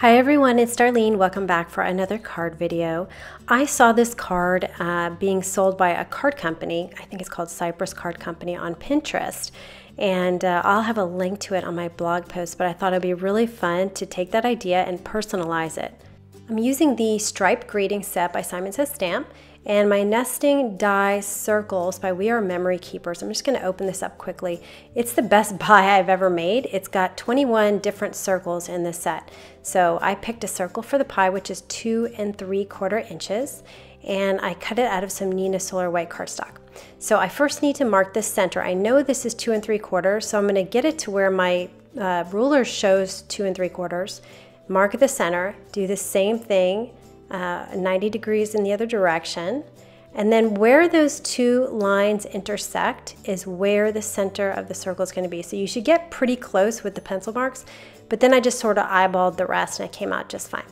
Hi everyone, it's Darlene. Welcome back for another card video. I saw this card being sold by a card company. I think it's called Cypress Card Company on Pinterest. And I'll have a link to it on my blog post, but I thought it'd be really fun to take that idea and personalize it. I'm using the Stripe Greeting Set by Simon Says Stamp and my Nesting Die Circles by We Are Memory Keepers. I'm just going to open this up quickly. It's the best buy I've ever made. It's got 21 different circles in this set. So I picked a circle for the pie, which is 2 3/4 inches, and I cut it out of some Neenah Solar White cardstock. So I first need to mark the center. I know this is 2 3/4, so I'm going to get it to where my ruler shows 2 3/4. Mark the center, do the same thing, 90 degrees in the other direction, and then where those two lines intersect is where the center of the circle is going to be. So you should get pretty close with the pencil marks, but then I just sort of eyeballed the rest and it came out just fine.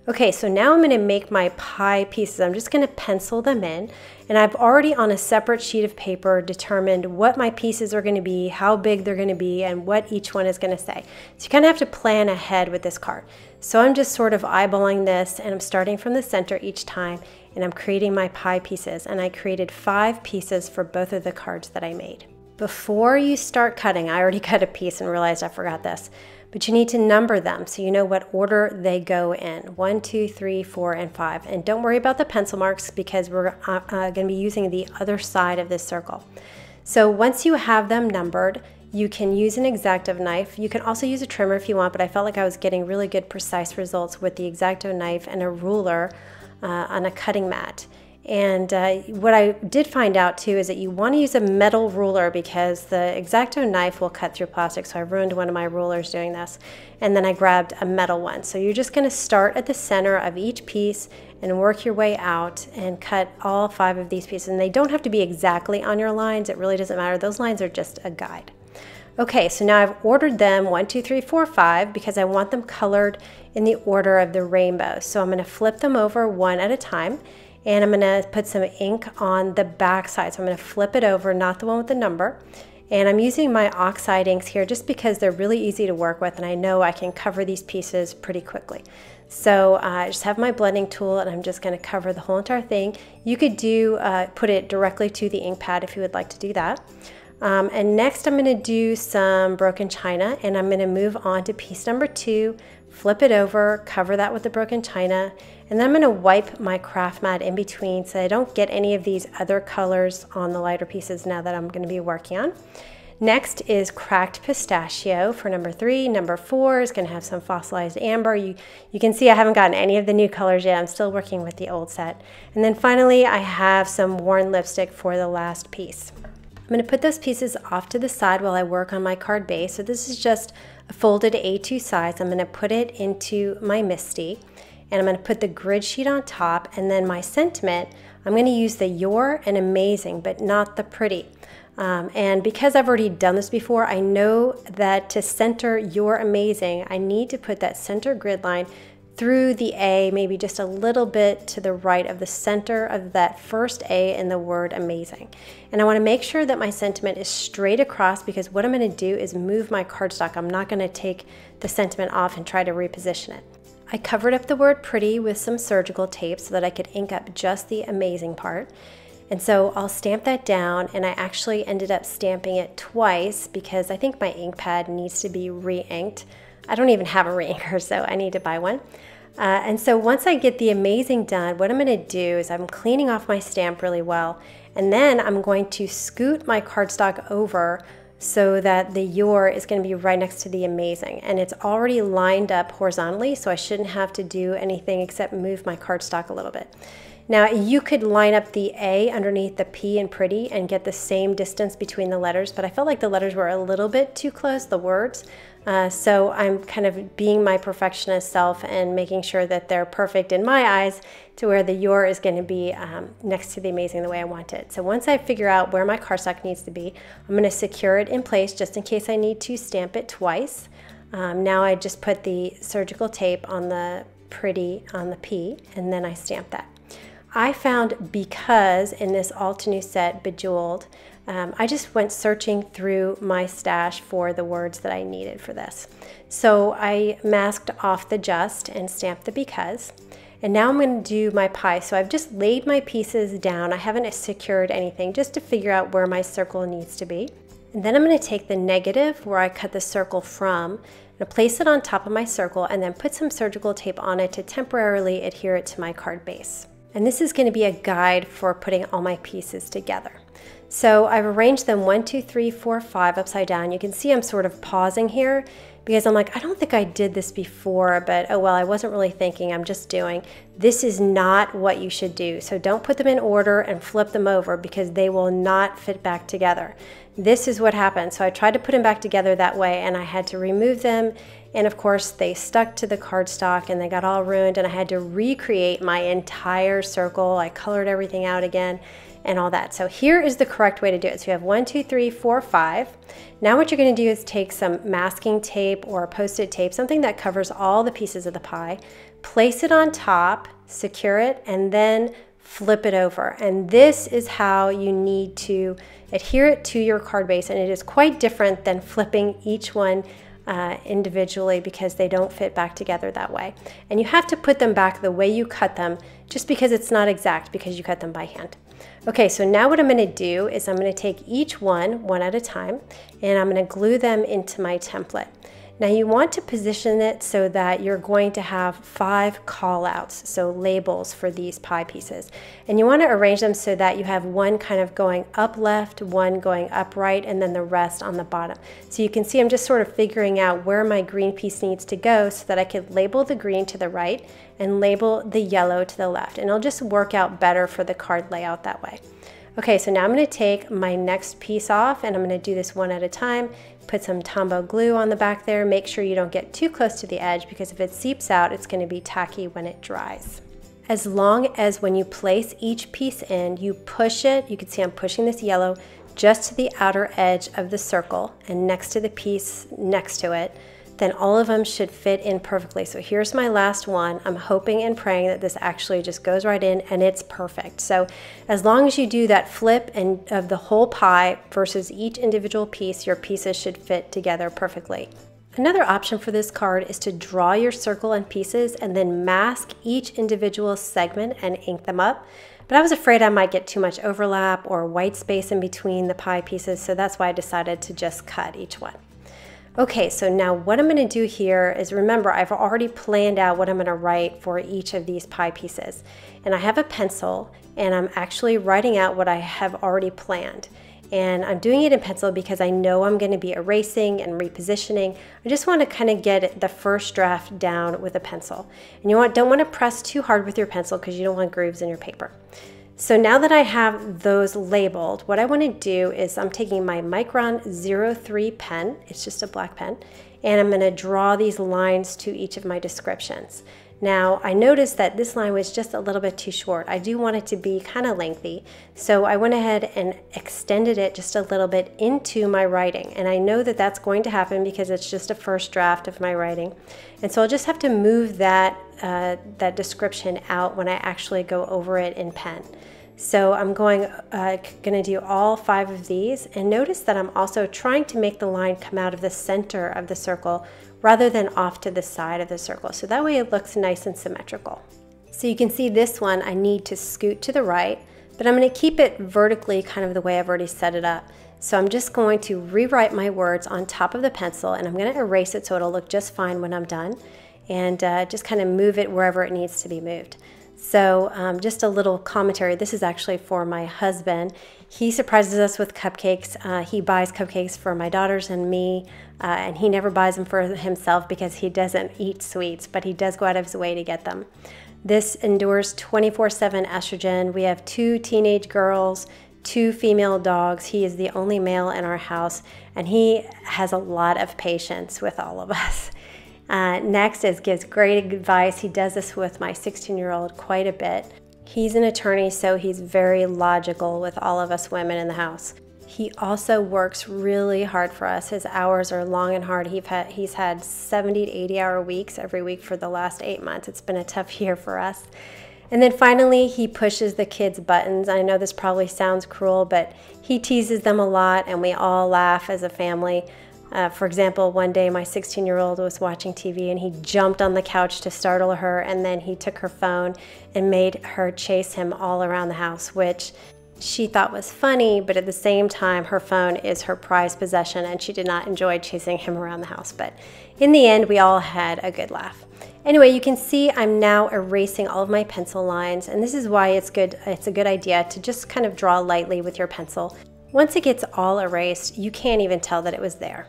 Okay, so now I'm going to make my pie pieces. I'm just going to pencil them in, and I've already on a separate sheet of paper determined what my pieces are going to be, how big they're going to be, and what each one is going to say. So you kind of have to plan ahead with this card. So I'm just sort of eyeballing this, and I'm starting from the center each time, and I'm creating my pie pieces, and I created 5 pieces for both of the cards that I made. Before you start cutting, I already cut a piece and realized I forgot this, but you need to number them so you know what order they go in. 1, 2, 3, 4, and 5. And don't worry about the pencil marks because we're going to be using the other side of this circle. So once you have them numbered, you can use an X-Acto knife. You can also use a trimmer if you want, but I felt like I was getting really good precise results with the X-Acto knife and a ruler on a cutting mat. And what I did find out too is that you want to use a metal ruler because the X-Acto knife will cut through plastic, so I ruined one of my rulers doing this. And then I grabbed a metal one. So you're just going to start at the center of each piece and work your way out and cut all 5 of these pieces. And they don't have to be exactly on your lines. It really doesn't matter. Those lines are just a guide. Okay, so now I've ordered them 1, 2, 3, 4, 5 because I want them colored in the order of the rainbow. So I'm going to flip them over one at a time. And I'm going to put some ink on the back side. So I'm going to flip it over, not the one with the number. And I'm using my oxide inks here just because they're really easy to work with and I know I can cover these pieces pretty quickly. So I just have my blending tool and I'm just going to cover the whole entire thing. You could put it directly to the ink pad if you would like to do that. And next I'm going to do some broken china and I'm going to move on to piece number 2, flip it over, cover that with the broken china, and then I'm going to wipe my craft mat in between so I don't get any of these other colors on the lighter pieces now that I'm going to be working on. Next is cracked pistachio for number 3. Number 4 is going to have some fossilized amber. You can see I haven't gotten any of the new colors yet. I'm still working with the old set. And then finally I have some worn lipstick for the last piece. I'm going to put those pieces off to the side while I work on my card base. So this is just a folded A2 size. I'm going to put it into my MISTI and I'm going to put the grid sheet on top, and then my sentiment, I'm going to use the Your and Amazing, but not the Pretty. And because I've already done this before, I know that to center Your Amazing, I need to put that center grid line through the A, maybe just a little bit to the right of the center of that first A in the word amazing. And I want to make sure that my sentiment is straight across because what I'm going to do is move my cardstock. I'm not going to take the sentiment off and try to reposition it. I covered up the word pretty with some surgical tape so that I could ink up just the amazing part. And so I'll stamp that down, and I actually ended up stamping it twice because I think my ink pad needs to be re-inked. I don't even have a re-inker, so I need to buy one. And so once I get the amazing done, what I'm going to do is I'm cleaning off my stamp really well, and then I'm going to scoot my cardstock over so that the Your is going to be right next to the amazing. And it's already lined up horizontally, so I shouldn't have to do anything except move my cardstock a little bit. Now you could line up the A underneath the P in pretty and get the same distance between the letters, but I felt like the letters were a little bit too close, the words. So I'm kind of being my perfectionist self and making sure that they're perfect in my eyes to where the Your is going to be next to the amazing the way I want it. So once I figure out where my cardstock needs to be, I'm going to secure it in place just in case I need to stamp it twice. Now I just put the surgical tape on the pretty on the P and then I stamp that. I found because in this Altenew set Bejeweled, I just went searching through my stash for the words that I needed for this. So I masked off the just and stamped the because. And now I'm going to do my pie. So I've just laid my pieces down. I haven't secured anything just to figure out where my circle needs to be. And then I'm going to take the negative where I cut the circle from and place it on top of my circle and then put some surgical tape on it to temporarily adhere it to my card base. And this is going to be a guide for putting all my pieces together. So I've arranged them 1, 2, 3, 4, 5 upside down. You can see I'm sort of pausing here because I'm like, I don't think I did this before, but oh well, I wasn't really thinking, I'm just doing. This is not what you should do. So don't put them in order and flip them over because they will not fit back together. This is what happened. So I tried to put them back together that way and I had to remove them. And of course they stuck to the cardstock and they got all ruined and I had to recreate my entire circle. I colored everything out again and all that. So here is the correct way to do it. So you have 1, 2, 3, 4, 5. Now what you're going to do is take some masking tape or Post-it tape, something that covers all the pieces of the pie, place it on top, secure it, and then flip it over. And this is how you need to adhere it to your card base. And it is quite different than flipping each one individually because they don't fit back together that way. And you have to put them back the way you cut them just because it's not exact because you cut them by hand. Okay, so now what I'm going to do is I'm going to take each one at a time and I'm going to glue them into my template. Now you want to position it so that you're going to have 5 call outs, so labels for these pie pieces. And you want to arrange them so that you have one kind of going up left, one going up right, and then the rest on the bottom. So you can see I'm just sort of figuring out where my green piece needs to go so that I could label the green to the right and label the yellow to the left. And it'll just work out better for the card layout that way. Okay, so now I'm going to take my next piece off and I'm going to do this one at a time. Put some Tombow glue on the back there. Make sure you don't get too close to the edge because if it seeps out, it's going to be tacky when it dries. As long as when you place each piece in, you push it, you can see I'm pushing this yellow just to the outer edge of the circle and next to the piece next to it, then all of them should fit in perfectly. So here's my last one. I'm hoping and praying that this actually just goes right in and it's perfect. So as long as you do that flip and of the whole pie versus each individual piece, your pieces should fit together perfectly. Another option for this card is to draw your circle and pieces and then mask each individual segment and ink them up. But I was afraid I might get too much overlap or white space in between the pie pieces, so that's why I decided to just cut each one. Okay, so now what I'm going to do here is, remember, I've already planned out what I'm going to write for each of these pie pieces. And I have a pencil and I'm actually writing out what I have already planned. And I'm doing it in pencil because I know I'm going to be erasing and repositioning. I just want to kind of get the first draft down with a pencil. And you don't want to press too hard with your pencil because you don't want grooves in your paper. So now that I have those labeled, what I want to do is I'm taking my Micron 03 pen, it's just a black pen, and I'm going to draw these lines to each of my descriptions. Now I noticed that this line was just a little bit too short. I do want it to be kind of lengthy, so I went ahead and extended it just a little bit into my writing. And I know that that's going to happen because it's just a first draft of my writing. And so I'll just have to move that description out when I actually go over it in pen. So I'm going to do all 5 of these, and notice that I'm also trying to make the line come out of the center of the circle rather than off to the side of the circle. So that way it looks nice and symmetrical. So you can see this one I need to scoot to the right, but I'm going to keep it vertically kind of the way I've already set it up. So I'm just going to rewrite my words on top of the pencil and I'm going to erase it so it'll look just fine when I'm done, and just kind of move it wherever it needs to be moved. So just a little commentary. This is actually for my husband. He surprises us with cupcakes. He buys cupcakes for my daughters and me, and he never buys them for himself because he doesn't eat sweets, but he does go out of his way to get them. This endures 24/7 estrogen. We have 2 teenage girls, 2 female dogs. He is the only male in our house, and he has a lot of patience with all of us. Next is gives great advice. He does this with my 16-year-old quite a bit. He's an attorney, so he's very logical with all of us women in the house. He also works really hard for us. His hours are long and hard. He's had 70 to 80 hour weeks every week for the last 8 months. It's been a tough year for us. And then finally, he pushes the kids' buttons. I know this probably sounds cruel, but he teases them a lot and we all laugh as a family. For example, one day my 16-year-old was watching TV and he jumped on the couch to startle her, and then he took her phone and made her chase him all around the house, which she thought was funny, but at the same time, her phone is her prized possession and she did not enjoy chasing him around the house. But in the end, we all had a good laugh. Anyway, you can see I'm now erasing all of my pencil lines, and this is why it's a good idea to just kind of draw lightly with your pencil. Once it gets all erased, you can't even tell that it was there.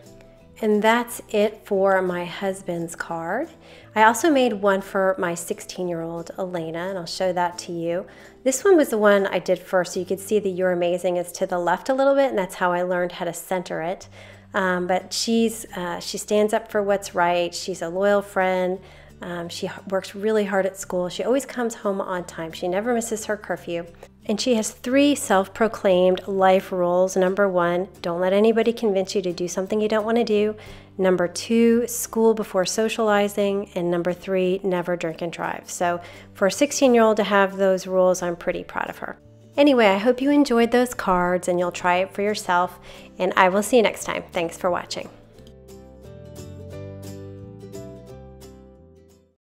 And that's it for my husband's card. I also made one for my 16-year-old Elena, and I'll show that to you. This one was the one I did first, so you could see the "You're amazing" is to the left a little bit, and that's how I learned how to center it. But she stands up for what's right. She's a loyal friend. She works really hard at school. She always comes home on time. She never misses her curfew. And she has 3 self-proclaimed life rules. Number 1, don't let anybody convince you to do something you don't want to do. Number 2, school before socializing. And number 3, never drink and drive. So for a 16-year-old to have those rules, I'm pretty proud of her. Anyway, I hope you enjoyed those cards and you'll try it for yourself. And I will see you next time. Thanks for watching.